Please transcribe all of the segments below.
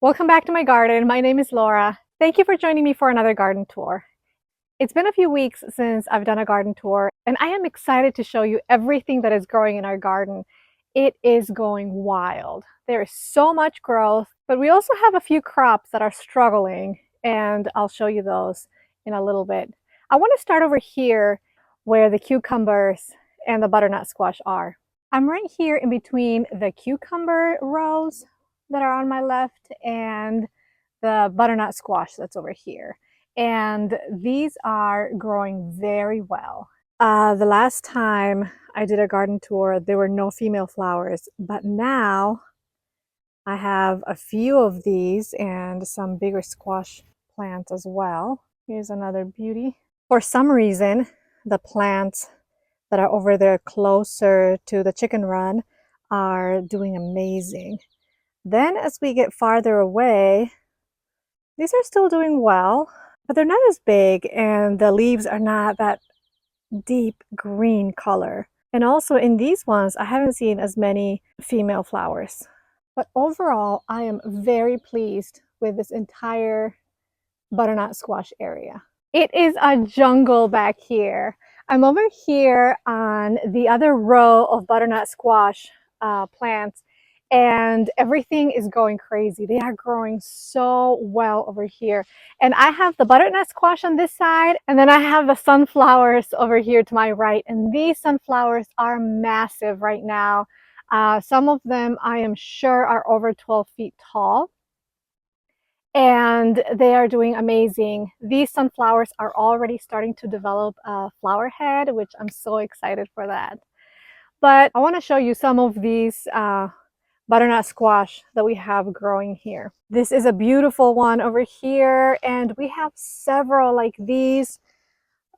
Welcome back to my garden. My name is Laura. Thank you for joining me for another garden tour. It's been a few weeks since I've done a garden tour, and I am excited to show you everything that is growing in our garden. It is going wild. There is so much growth, but we also have a few crops that are struggling, and I'll show you those in a little bit. I want to start over here where the cucumbers and the butternut squash are. I'm right here in between the cucumber rows that are on my left and the butternut squash that's over here. And these are growing very well. The last time I did a garden tour, there were no female flowers, but now I have a few of these and some bigger squash plants as well. Here's another beauty. For some reason, the plants that are over there closer to the chicken run are doing amazing. Then as we get farther away, these are still doing well, but they're not as big and the leaves are not that deep green color. And also in these ones, I haven't seen as many female flowers. But overall, I am very pleased with this entire butternut squash area. It is a jungle back here. I'm over here on the other row of butternut squash plants, and everything is going crazy. They are growing so well over here. And I have the butternut squash on this side, and then I have the sunflowers over here to my right. And these sunflowers are massive right now. Some of them I am sure are over 12 feet tall. And they are doing amazing. These sunflowers are already starting to develop a flower head, which I'm so excited for that. But I want to show you some of these butternut squash that we have growing here. This is a beautiful one over here, and we have several like these.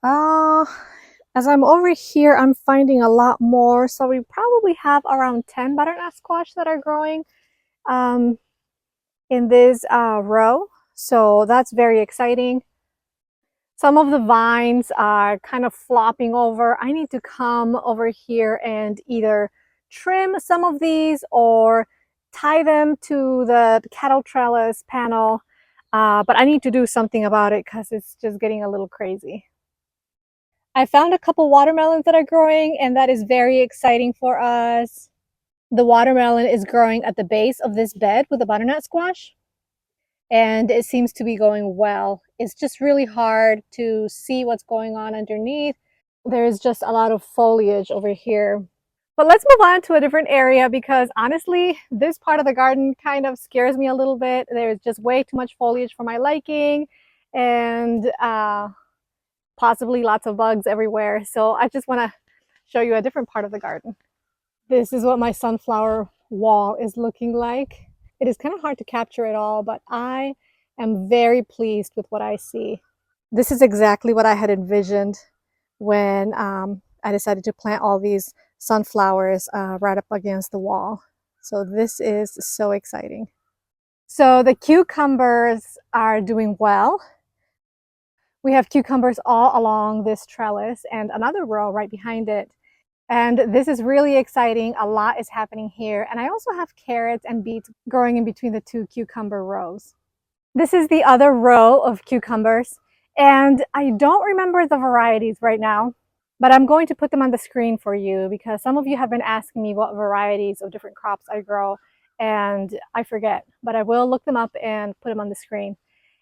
As I'm over here, I'm finding a lot more. So we probably have around 10 butternut squash that are growing in this row. So that's very exciting. Some of the vines are kind of flopping over. I need to come over here and either trim some of these or tie them to the cattle trellis panel. But I need to do something about it because it's just getting a little crazy. I found a couple watermelons that are growing, and that is very exciting for us. The watermelon is growing at the base of this bed with the butternut squash, and it seems to be going well. It's just really hard to see what's going on underneath. There's just a lot of foliage over here. But let's move on to a different area because honestly, this part of the garden kind of scares me a little bit. There's just way too much foliage for my liking, and possibly lots of bugs everywhere. So I just want to show you a different part of the garden. This is what my sunflower wall is looking like. It is kind of hard to capture it all, but I am very pleased with what I see. This is exactly what I had envisioned when I decided to plant all these sunflowers right up against the wall. So this is so exciting. So the cucumbers are doing well. We have cucumbers all along this trellis and another row right behind it. And this is really exciting. A lot is happening here. And I also have carrots and beets growing in between the two cucumber rows. This is the other row of cucumbers. And I don't remember the varieties right now, but I'm going to put them on the screen for you because some of you have been asking me what varieties of different crops I grow, and I forget, but I will look them up and put them on the screen.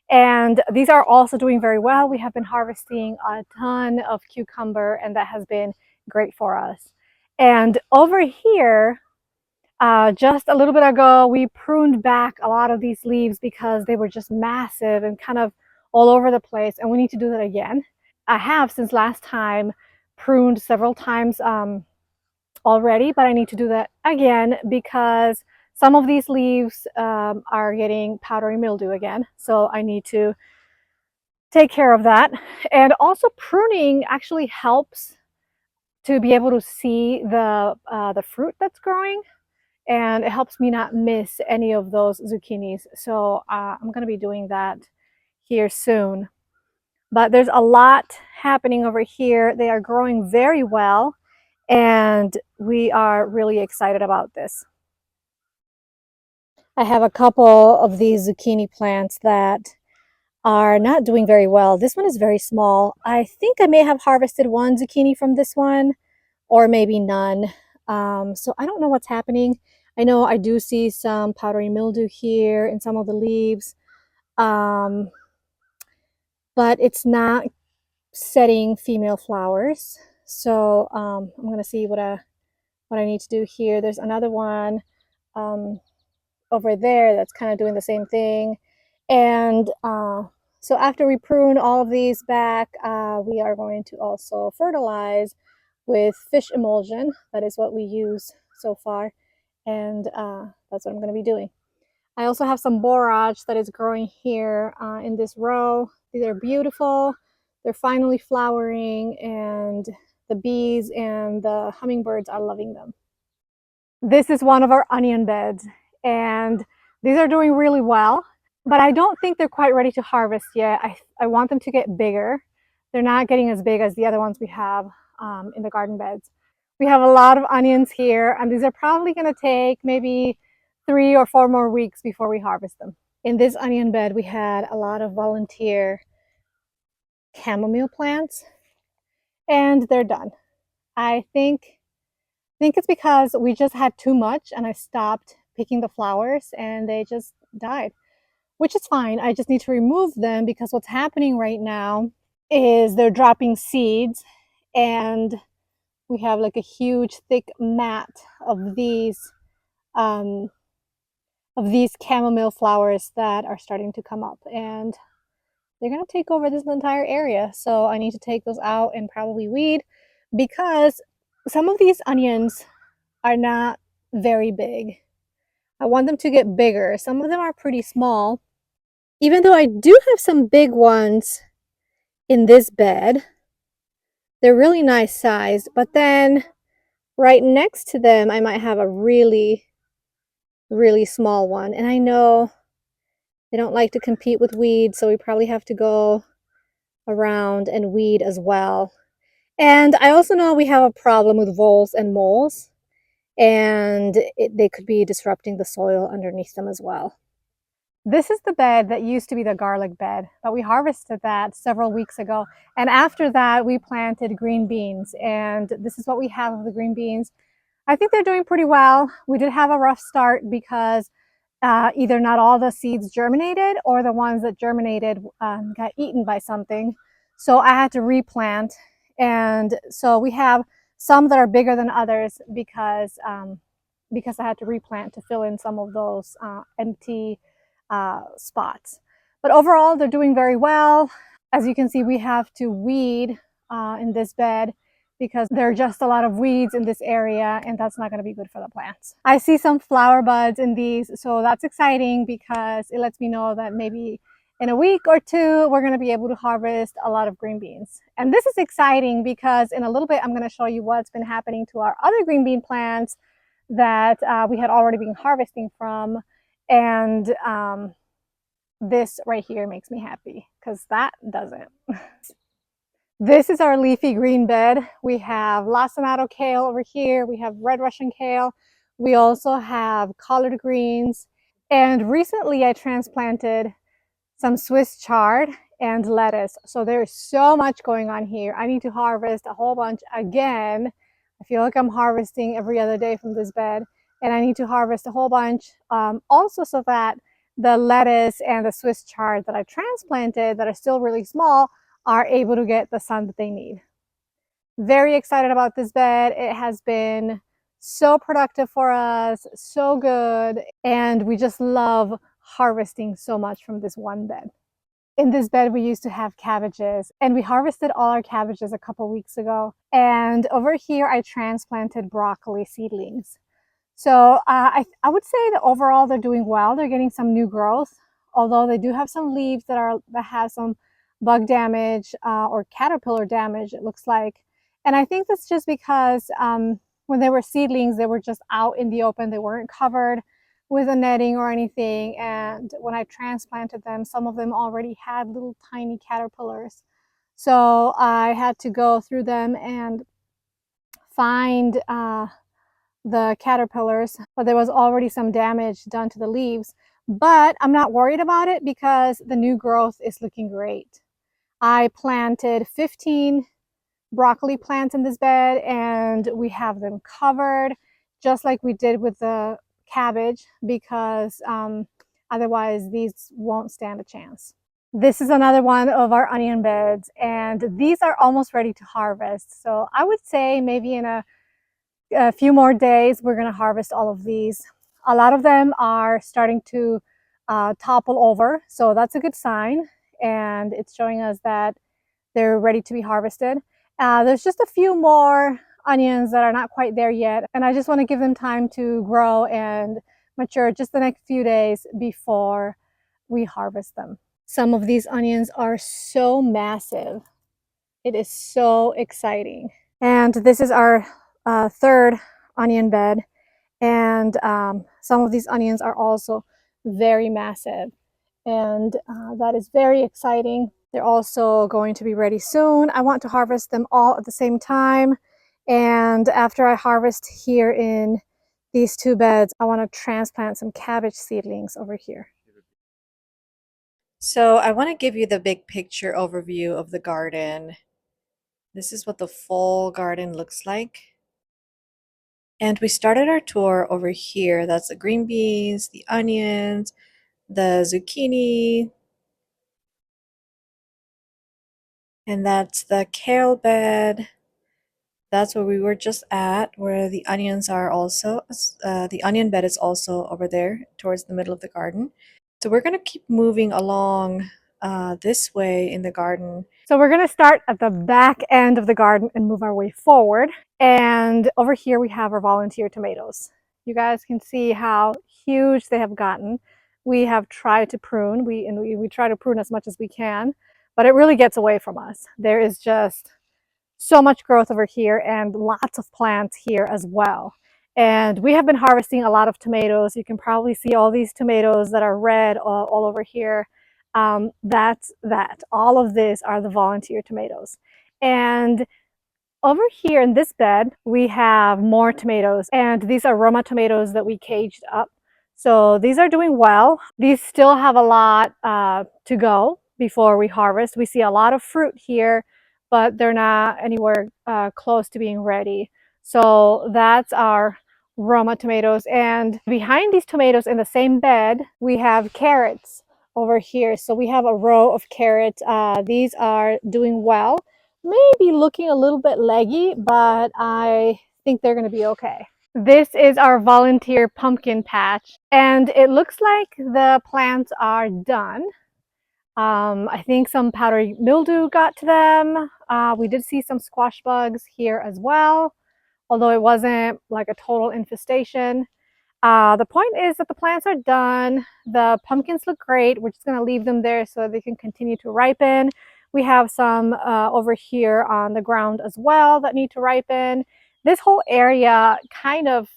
And these are also doing very well. We have been harvesting a ton of cucumber, and that has been great for us. And over here, just a little bit ago, we pruned back a lot of these leaves because they were just massive and kind of all over the place, and we need to do that again. I have since last time pruned several times already, but I need to do that again because some of these leaves are getting powdery mildew again. So I need to take care of that. And also pruning actually helps to be able to see the fruit that's growing, and it helps me not miss any of those zucchinis. So I'm going to be doing that here soon. But there's a lot happening over here. They are growing very well, and we are really excited about this. I have a couple of these zucchini plants that are not doing very well. This one is very small. I think I may have harvested one zucchini from this one, or maybe none. So I don't know what's happening. I know I do see some powdery mildew here in some of the leaves, um, but it's not setting female flowers. So I'm gonna see what I need to do here. There's another one um, over there that's kind of doing the same thing. And so after we prune all of these back, we are going to also fertilize with fish emulsion. That is what we use so far. And that's what I'm going to be doing. I also have some borage that is growing here in this row. These are beautiful. They're finally flowering, and the bees and the hummingbirds are loving them. This is one of our onion beds, and these are doing really well, but I don't think they're quite ready to harvest yet. I want them to get bigger. They're not getting as big as the other ones we have in the garden beds. We have a lot of onions here, and these are probably going to take maybe 3 or 4 more weeks before we harvest them. In this onion bed, we had a lot of volunteer chamomile plants, and they're done. I think it's because we just had too much and I stopped picking the flowers and they just died, which is fine. I just need to remove them because what's happening right now is they're dropping seeds, and we have like a huge thick mat um, of these chamomile flowers that are starting to come up, and they're going to take over this entire area. So I need to take those out and probably weed, because some of these onions are not very big. I want them to get bigger. Some of them are pretty small. Even though I do have some big ones in this bed, they're really nice sized. But then right next to them, I might have a really, really small one. And I know they don't like to compete with weeds, so we probably have to go around and weed as well. And I also know we have a problem with voles and moles, and they could be disrupting the soil underneath them as well. This is the bed that used to be the garlic bed, but we harvested that several weeks ago. And after that, we planted green beans. And this is what we have of the green beans. I think they're doing pretty well. We did have a rough start because either not all the seeds germinated, or the ones that germinated got eaten by something. So I had to replant. And so we have some that are bigger than others because I had to replant to fill in some of those empty spots. But overall, they're doing very well. As you can see, we have to weed in this bed because there are just a lot of weeds in this area, and that's not going to be good for the plants. I see some flower buds in these, so that's exciting because it lets me know that maybe in a week or two, we're going to be able to harvest a lot of green beans. And this is exciting because in a little bit, I'm going to show you what's been happening to our other green bean plants that we had already been harvesting from. And this right here makes me happy because that doesn't. This is our leafy green bed. We have lacinato kale over here. We have red Russian kale. We also have collard greens. And recently I transplanted some Swiss chard and lettuce. So there's so much going on here. I need to harvest a whole bunch again. I feel like I'm harvesting every other day from this bed, and I need to harvest a whole bunch also so that the lettuce and the Swiss chard that I transplanted that are still really small are able to get the sun that they need. Very excited about this bed. It has been so productive for us, so good, and we just love harvesting so much from this one bed. In this bed, we used to have cabbages, and we harvested all our cabbages a couple weeks ago. And over here, I transplanted broccoli seedlings. So I would say that overall they're doing well. They're getting some new growth, although they do have some leaves that have some bug damage or caterpillar damage, it looks like. And I think that's just because when they were seedlings, they were just out in the open. They weren't covered with a netting or anything. And when I transplanted them, some of them already had little tiny caterpillars. So I had to go through them and find the caterpillars, but there was already some damage done to the leaves. But I'm not worried about it because the new growth is looking great. I planted 15 broccoli plants in this bed and we have them covered just like we did with the cabbage because otherwise these won't stand a chance. This is another one of our onion beds and these are almost ready to harvest. So I would say maybe in a few more days we're going to harvest all of these. A lot of them are starting to topple over, so that's a good sign and it's showing us that they're ready to be harvested. There's just a few more onions that are not quite there yet, and I just want to give them time to grow and mature just the next few days before we harvest them. Some of these onions are so massive. It is so exciting. And this is our third onion bed, and some of these onions are also very massive, and that is very exciting. They're also going to be ready soon. I want to harvest them all at the same time, and after I harvest here in these two beds, I want to transplant some cabbage seedlings over here. So I want to give you the big picture overview of the garden. This is what the full garden looks like. And we started our tour over here. That's the green beans, the onions, the zucchini, and that's the kale bed. That's where we were just at, where the onions are also. The onion bed is also over there towards the middle of the garden. So we're going to keep moving along this way in the garden. So we're going to start at the back end of the garden and move our way forward. And over here we have our volunteer tomatoes. You guys can see how huge they have gotten. We have tried to prune. We try to prune as much as we can, but it really gets away from us. There is just so much growth over here and lots of plants here as well. And we have been harvesting a lot of tomatoes. You can probably see all these tomatoes that are red all over here. That's that. All of these are the volunteer tomatoes. And over here in this bed, we have more tomatoes, and these are Roma tomatoes that we caged up. So these are doing well. These still have a lot to go before we harvest. We see a lot of fruit here, but they're not anywhere close to being ready. So that's our Roma tomatoes. And behind these tomatoes in the same bed, we have carrots over here. So we have a row of carrots. These are doing well. Maybe looking a little bit leggy, but I think they're going to be okay. This is our volunteer pumpkin patch, and it looks like the plants are done. I think some powdery mildew got to them. We did see some squash bugs here as well, although it wasn't like a total infestation. The point is that the plants are done. The pumpkins look great. We're just going to leave them there so they can continue to ripen. We have some over here on the ground as well that need to ripen. This whole area kind of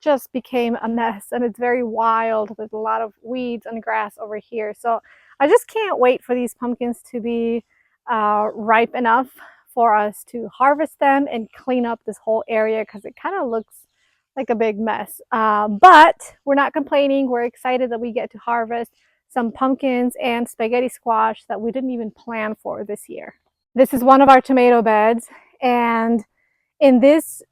just became a mess and it's very wild. There's a lot of weeds and grass over here. So I just can't wait for these pumpkins to be ripe enough for us to harvest them and clean up this whole area because it kind of looks like a big mess. But we're not complaining. We're excited that we get to harvest some pumpkins and spaghetti squash that we didn't even plan for this year. This is one of our tomato beds, and in this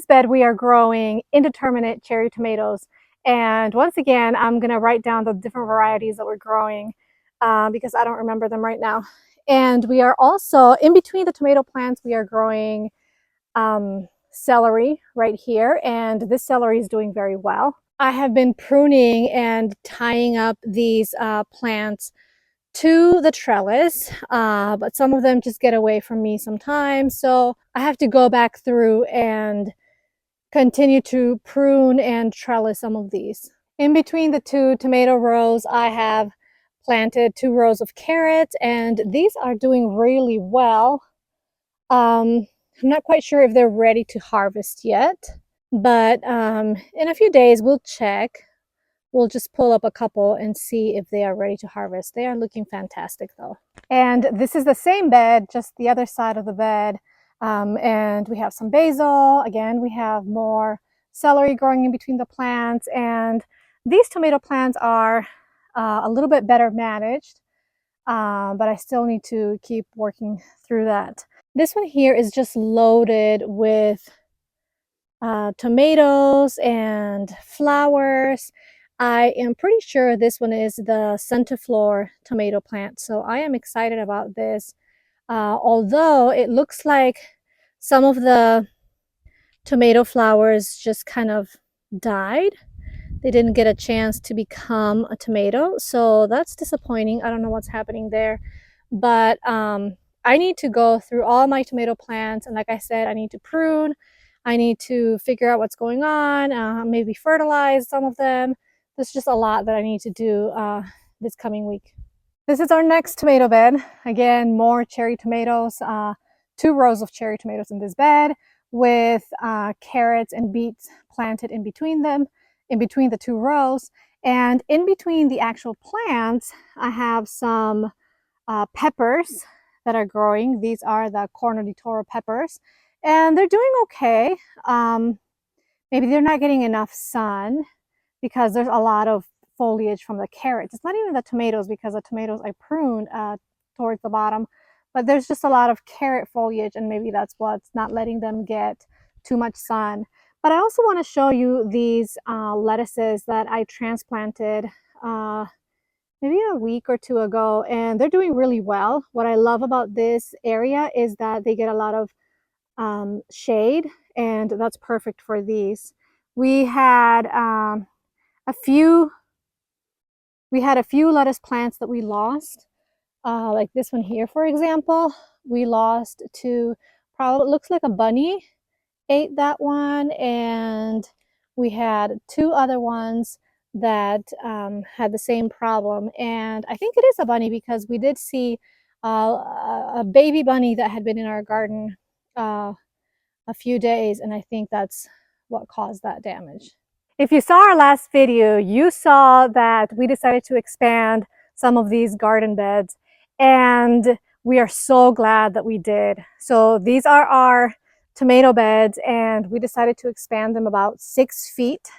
bed we are growing indeterminate cherry tomatoes. And once again, I'm going to write down the different varieties that we're growing because I don't remember them right now. And we are also, in between the tomato plants, we are growing celery right here, and this celery is doing very well. I have been pruning and tying up these plants to the trellis, but some of them just get away from me sometimes, so I have to go back through and continue to prune and trellis some of these. In between the two tomato rows, I have planted 2 rows of carrots, and these are doing really well. I'm not quite sure if they're ready to harvest yet, but in a few days we'll check. We'll just pull up a couple and see if they are ready to harvest. They are looking fantastic though. And this is the same bed, just the other side of the bed. And we have some basil. Again, we have more celery growing in between the plants, and these tomato plants are a little bit better managed, but I still need to keep working through that. This one here is just loaded with tomatoes and flowers. I am pretty sure this one is the centiflora tomato plant, so I am excited about this. Although it looks like some of the tomato flowers just kind of died. They didn't get a chance to become a tomato, so that's disappointing. I don't know what's happening there, but I need to go through all my tomato plants, and like I said, I need to prune. I need to figure out what's going on, maybe fertilize some of them. There's just a lot that I need to do this coming week. This is our next tomato bed. Again, more cherry tomatoes, 2 rows of cherry tomatoes in this bed with carrots and beets planted in between them, in between the 2 rows. And in between the actual plants, I have some peppers that are growing. These are the Corno di Toro peppers, and they're doing okay. Maybe they're not getting enough sun because there's a lot of foliage from the carrots. It's not even the tomatoes because the tomatoes I pruned towards the bottom, but there's just a lot of carrot foliage, and maybe that's what's not letting them get too much sun. But I also want to show you these lettuces that I transplanted maybe a week or two ago, and they're doing really well. What I love about this area is that they get a lot of shade, and that's perfect for these. We had a few lettuce plants that we lost, like this one here, for example. We lost to, probably looks like a bunny ate that one, and we had 2 other ones that had the same problem. And I think it is a bunny because we did see a baby bunny that had been in our garden uh, a few days, and I think that's what caused that damage. If you saw our last video, you saw that we decided to expand some of these garden beds, and we are so glad that we did. So these are our tomato beds, and we decided to expand them about 6 feet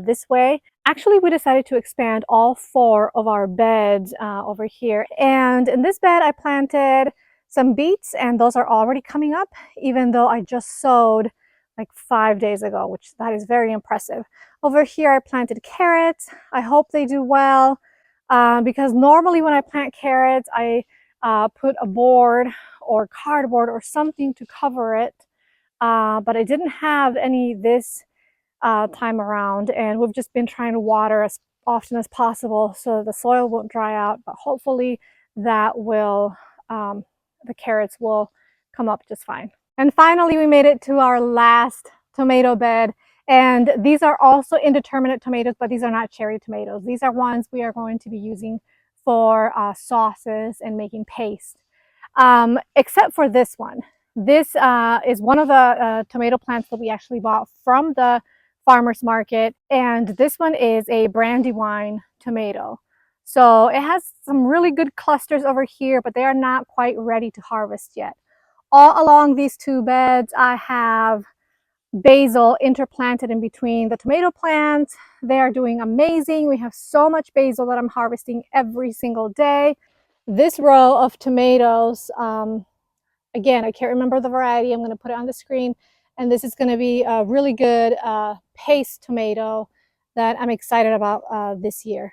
this way. Actually, we decided to expand all 4 of our beds over here. And in this bed, I planted some beets, and those are already coming up, even though I just sowed like 5 days ago, which that is very impressive. Over here, I planted carrots. I hope they do well because normally when I plant carrots, I put a board or cardboard or something to cover it. But I didn't have any this time around, and we've just been trying to water as often as possible so the soil won't dry out. But hopefully that will, the carrots will come up just fine. And finally, we made it to our last tomato bed. And these are also indeterminate tomatoes, but these are not cherry tomatoes. These are ones we are going to be using for sauces and making paste, except for this one. This is one of the tomato plants that we actually bought from the farmer's market. And this one is a brandywine tomato. So it has some really good clusters over here, but they are not quite ready to harvest yet. All along these 2 beds, I have basil interplanted in between the tomato plants. They are doing amazing. We have so much basil that I'm harvesting every single day. This row of tomatoes, again, I can't remember the variety. I'm going to put it on the screen. And this is going to be a really good paste tomato that I'm excited about this year.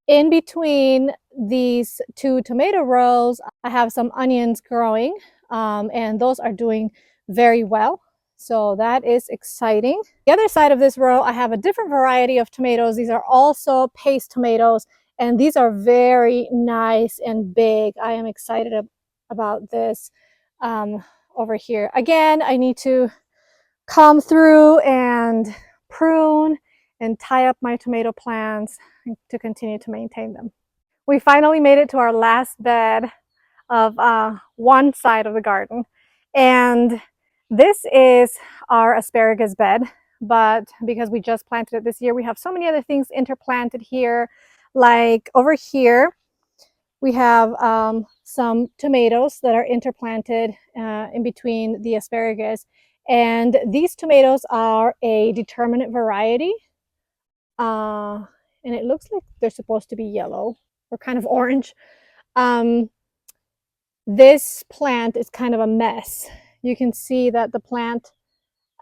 In between these 2 tomato rows, I have some onions growing, and those are doing very well. So that is exciting. The other side of this row, I have a different variety of tomatoes. These are also paste tomatoes, and these are very nice and big. I am excited about this over here. Again, I need to come through and prune and tie up my tomato plants to continue to maintain them. We finally made it to our last bed of one side of the garden, and this is our asparagus bed. But because we just planted it this year, we have so many other things interplanted here. Like over here, we have some tomatoes that are interplanted in between the asparagus. And these tomatoes are a determinate variety. Uh, and it looks like they're supposed to be yellow or kind of orange. Um, this plant is kind of a mess. You can see that the plant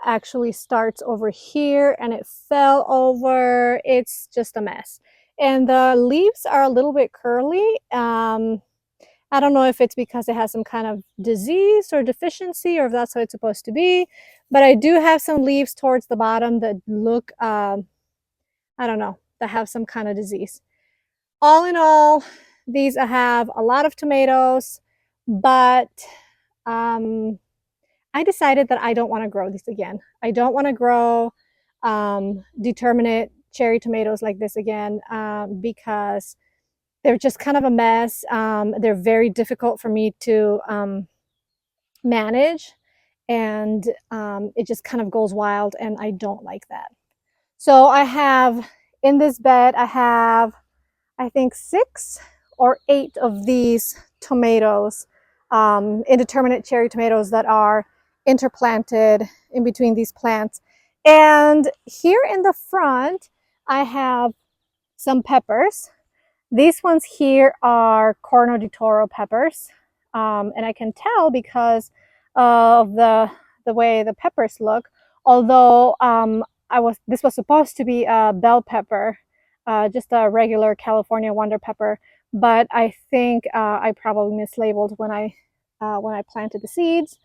actually starts over here and it fell over. It's just a mess. And the leaves are a little bit curly. I don't know if it's because it has some kind of disease or deficiency or if that's how it's supposed to be. But I do have some leaves towards the bottom that look, I don't know, that have some kind of disease. All in all, these have a lot of tomatoes, but um, I decided that I don't want to grow these again. I don't want to grow determinate cherry tomatoes like this again because they're just kind of a mess. They're very difficult for me to manage, and it just kind of goes wild, and I don't like that. So I have in this bed, I have I think 6 or 8 of these tomatoes, indeterminate cherry tomatoes that are interplanted in between these plants. And here in the front, I have some peppers. These ones here are Corno di Toro peppers. And I can tell because of the way the peppers look, although this was supposed to be a bell pepper, just a regular California wonder pepper, but I think I probably mislabeled when I planted the seeds.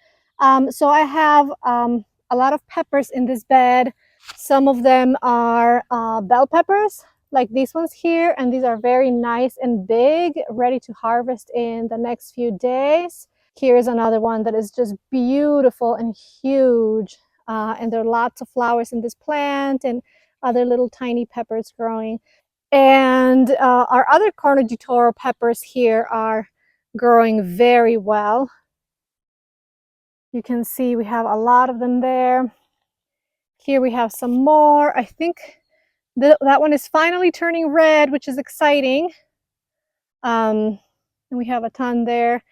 So I have a lot of peppers in this bed. Some of them are bell peppers, like these ones here, and these are very nice and big, ready to harvest in the next few days. Here's another one that is just beautiful and huge, and there are lots of flowers in this plant and other little tiny peppers growing. And our other Corno di Toro peppers here are growing very well. You can see we have a lot of them there. Here we have some more. I think that one is finally turning red, which is exciting. And we have a ton there.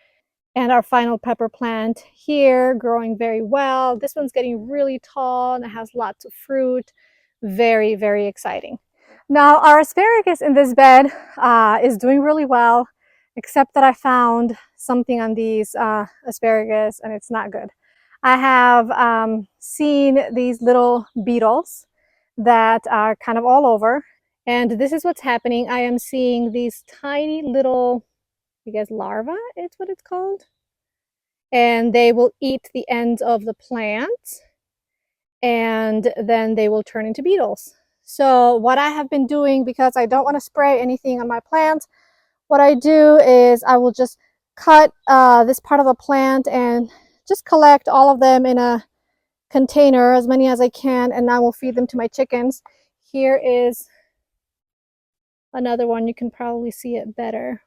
And our final pepper plant here growing very well. This one's getting really tall and it has lots of fruit. Very, very exciting. Now our asparagus in this bed is doing really well, except that I found something on these asparagus and it's not good. I have seen these little beetles that are kind of all over. And this is what's happening. I am seeing these tiny little, I guess, larvae is what it's called. And they will eat the ends of the plant and then they will turn into beetles. So what I have been doing, because I don't want to spray anything on my plants, what I do is I will just cut this part of the plant and just collect all of them in a container, as many as I can, and I will feed them to my chickens. Here is another one. You can probably see it better.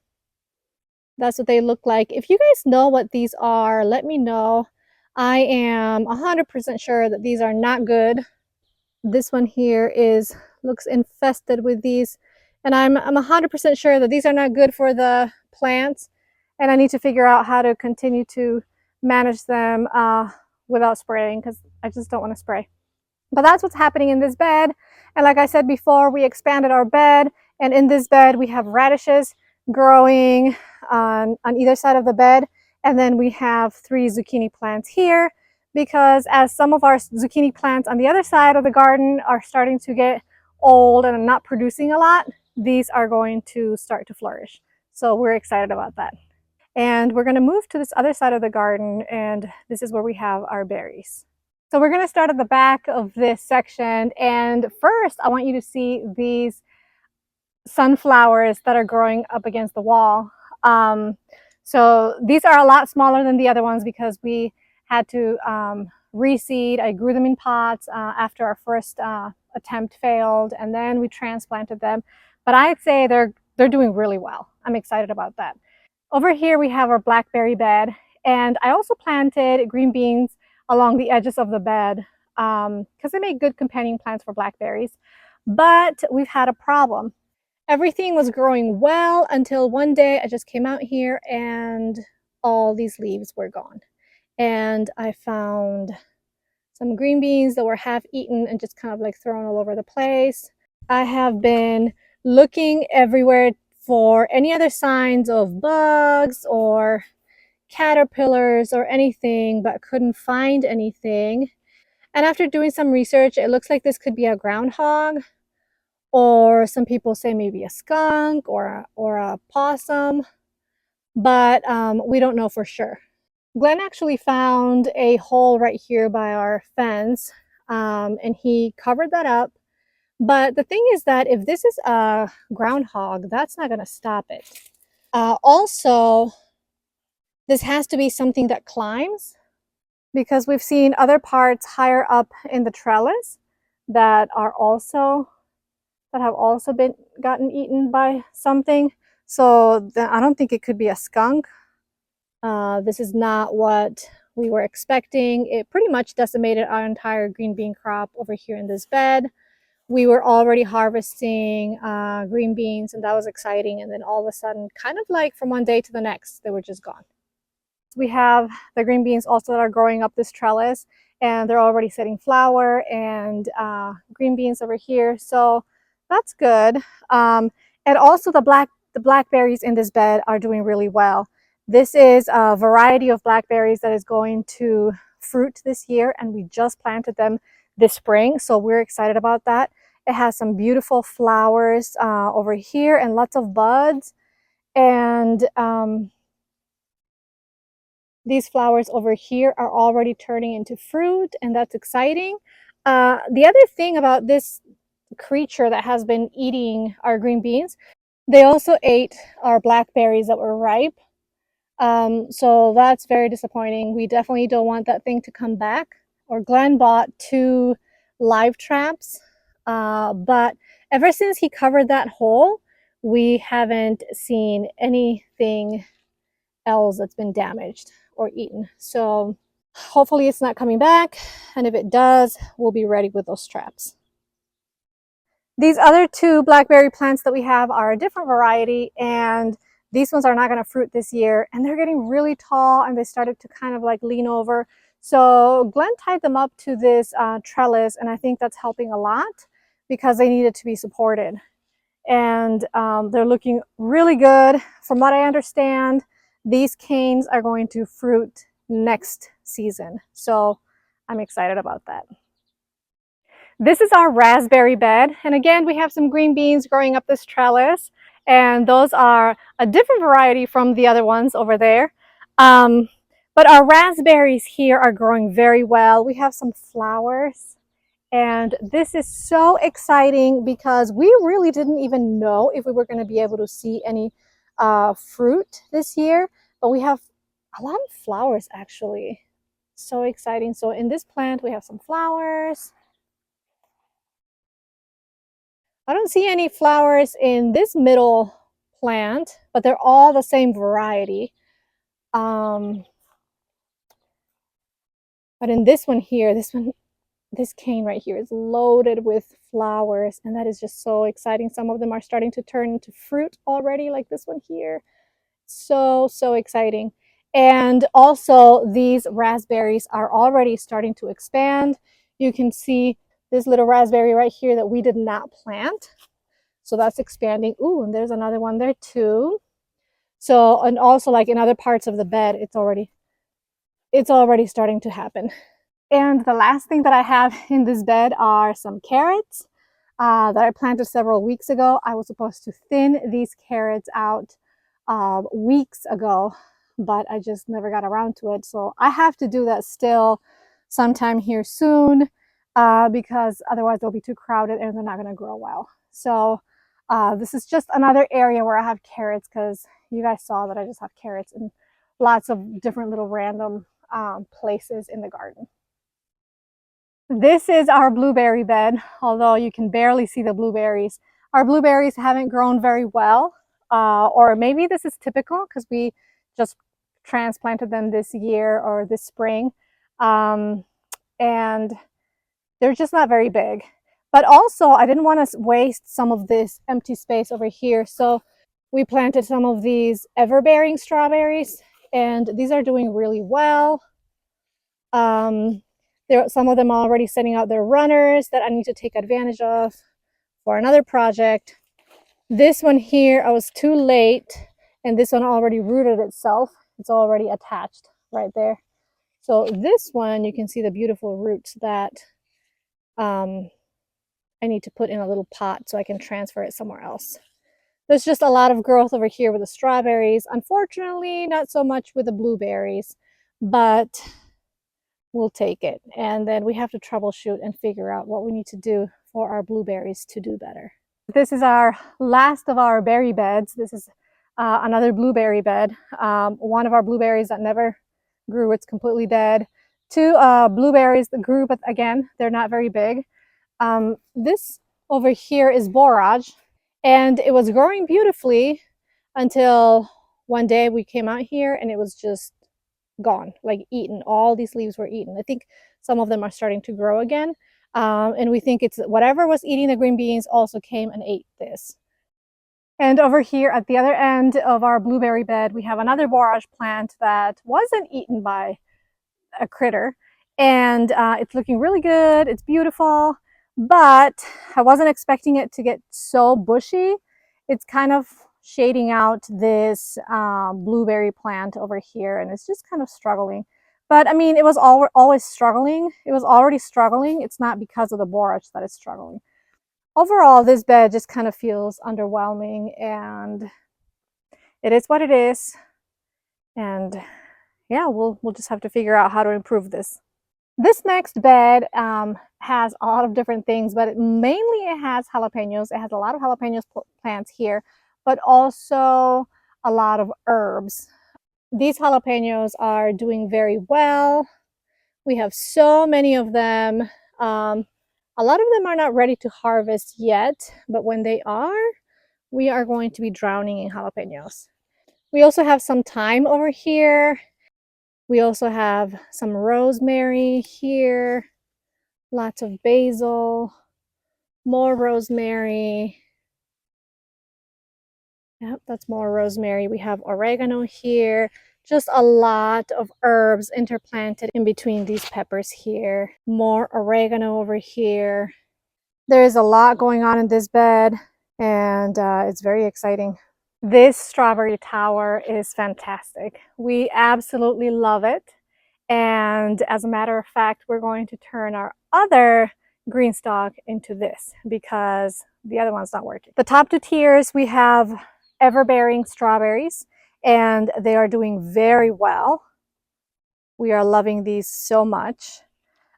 That's what they look like. If you guys know what these are, let me know. I am 100% sure that these are not good. This one here looks infested with these, and I'm 100% sure that these are not good for the plants, and I need to figure out how to continue to manage them without spraying, because I just don't want to spray. But that's what's happening in this bed. And like I said before, we expanded our bed, and in this bed we have radishes growing on either side of the bed, and then we have 3 zucchini plants here, because as some of our zucchini plants on the other side of the garden are starting to get old and not producing a lot, these are going to start to flourish. So we're excited about that. And we're going to move to this other side of the garden, and this is where we have our berries. So we're going to start at the back of this section, and first I want you to see these sunflowers that are growing up against the wall. So these are a lot smaller than the other ones because we had to reseed. I grew them in pots after our first attempt failed, and then we transplanted them. But I'd say they're doing really well. I'm excited about that. Over here we have our blackberry bed, and I also planted green beans along the edges of the bed because they make good companion plants for blackberries. But we've had a problem. Everything was growing well until one day I just came out here and all these leaves were gone. And I found some green beans that were half eaten and just kind of like thrown all over the place. I have been looking everywhere for any other signs of bugs or caterpillars or anything, but couldn't find anything. And after doing some research, it looks like this could be a groundhog, or some people say maybe a skunk or a possum, but we don't know for sure. Glenn actually found a hole right here by our fence, and he covered that up. But the thing is that if this is a groundhog, that's not going to stop it. Also, this has to be something that climbs, because we've seen other parts higher up in the trellis that are also that have also been gotten eaten by something. So I don't think it could be a skunk. This is not what we were expecting. It pretty much decimated our entire green bean crop over here in this bed. We were already harvesting green beans, and that was exciting. And then all of a sudden, kind of like from one day to the next, they were just gone. We have the green beans also that are growing up this trellis, and they're already setting flower, and green beans over here. So that's good. And also the blackberries in this bed are doing really well. This is a variety of blackberries that is going to fruit this year, and we just planted them this spring. So we're excited about that. It has some beautiful flowers over here and lots of buds. And these flowers over here are already turning into fruit, and that's exciting. The other thing about this creature that has been eating our green beans, they also ate our blackberries that were ripe. So that's very disappointing. We definitely don't want that thing to come back. Or Glenn bought 2 live traps, but ever since he covered that hole, we haven't seen anything else that's been damaged or eaten. So hopefully it's not coming back, and if it does, we'll be ready with those traps. These other 2 blackberry plants that we have are a different variety, and these ones are not going to fruit this year, and they're getting really tall, and they started to kind of like lean over. So Glenn tied them up to this trellis, and I think that's helping a lot because they needed to be supported. And they're looking really good. From what I understand, these canes are going to fruit next season. So I'm excited about that. This is our raspberry bed. And again, we have some green beans growing up this trellis. And those are a different variety from the other ones over there. But our raspberries here are growing very well. We have some flowers. And this is so exciting because we really didn't even know if we were going to be able to see any fruit this year. But we have a lot of flowers actually. So exciting. So in this plant, we have some flowers. I don't see any flowers in this middle plant, but they're all the same variety. But in this one here, this cane right here is loaded with flowers, and that is just so exciting. Some of them are starting to turn into fruit already, like this one here. So exciting. And also these raspberries are already starting to expand. You can see this little raspberry right here that we did not plant. So that's expanding. Ooh, and there's another one there too. So, and also like in other parts of the bed, it's already starting to happen. And the last thing that I have in this bed are some carrots that I planted several weeks ago. I was supposed to thin these carrots out weeks ago, but I just never got around to it. So I have to do that still sometime here soon because otherwise they'll be too crowded and they're not going to grow well. So this is just another area where I have carrots, because you guys saw that I just have carrots in lots of different little random places in the garden. This is our blueberry bed, although you can barely see the blueberries. Our blueberries haven't grown very well, or maybe this is typical because we just transplanted them this year or this spring, and they're just not very big. But also, I didn't want to waste some of this empty space over here, so we planted some of these ever-bearing strawberries, and these are doing really well. Some of them are already setting out their runners that I need to take advantage of for another project. This one here, I was too late, and this one already rooted itself. It's already attached right there. So this one, you can see the beautiful roots that I need to put in a little pot so I can transfer it somewhere else. There's just a lot of growth over here with the strawberries. Unfortunately, not so much with the blueberries, but we'll take it. And then we have to troubleshoot and figure out what we need to do for our blueberries to do better. This is our last of our berry beds. This is another blueberry bed. One of our blueberries that never grew, it's completely dead. Two blueberries that grew, but again, they're not very big. This over here is borage, and it was growing beautifully until one day we came out here and it was just gone, like eaten. All these leaves were eaten. I think some of them are starting to grow again. And we think it's whatever was eating the green beans also came and ate this. And over here at the other end of our blueberry bed, we have another borage plant that wasn't eaten by a critter. And it's looking really good. It's beautiful, but I wasn't expecting it to get so bushy. It's kind of shading out this blueberry plant over here, and it's just kind of struggling. But I mean, it was always struggling. It was already struggling. It's not because of the borage that it's struggling. Overall, this bed just kind of feels underwhelming, and it is what it is. And yeah, we'll just have to figure out how to improve this. This next bed has a lot of different things, but mainly it has jalapenos. It has a lot of jalapenos plants here, but also a lot of herbs. These jalapenos are doing very well. We have so many of them. A lot of them are not ready to harvest yet, but when they are, we are going to be drowning in jalapenos. We also have some thyme over here. We also have some rosemary here, lots of basil, more rosemary. Yep, that's more rosemary. We have oregano here, just a lot of herbs interplanted in between these peppers here. More oregano over here. There is a lot going on in this bed, and it's very exciting. This strawberry tower is fantastic. We absolutely love it. And as a matter of fact, we're going to turn our other green stalk into this because the other one's not working. The top two tiers, we have ever-bearing strawberries, and they are doing very well. We are loving these so much.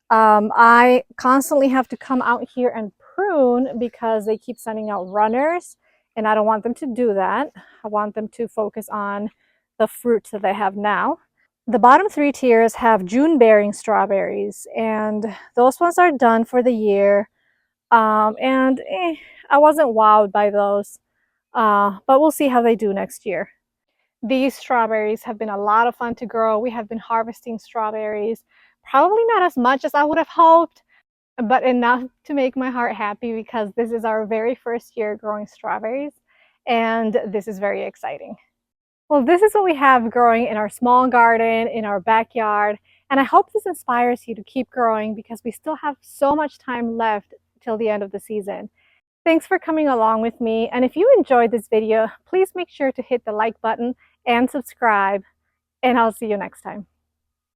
I constantly have to come out here and prune because they keep sending out runners, and I don't want them to do that. I want them to focus on the fruits that they have now. The bottom three tiers have June-bearing strawberries, and those ones are done for the year. I wasn't wowed by those, but we'll see how they do next year. These strawberries have been a lot of fun to grow. We have been harvesting strawberries, probably not as much as I would have hoped, but enough to make my heart happy because this is our very first year growing strawberries, and this is very exciting. Well, this is what we have growing in our small garden, in our backyard, and I hope this inspires you to keep growing because we still have so much time left till the end of the season. Thanks for coming along with me, and if you enjoyed this video, please make sure to hit the like button and subscribe, and I'll see you next time.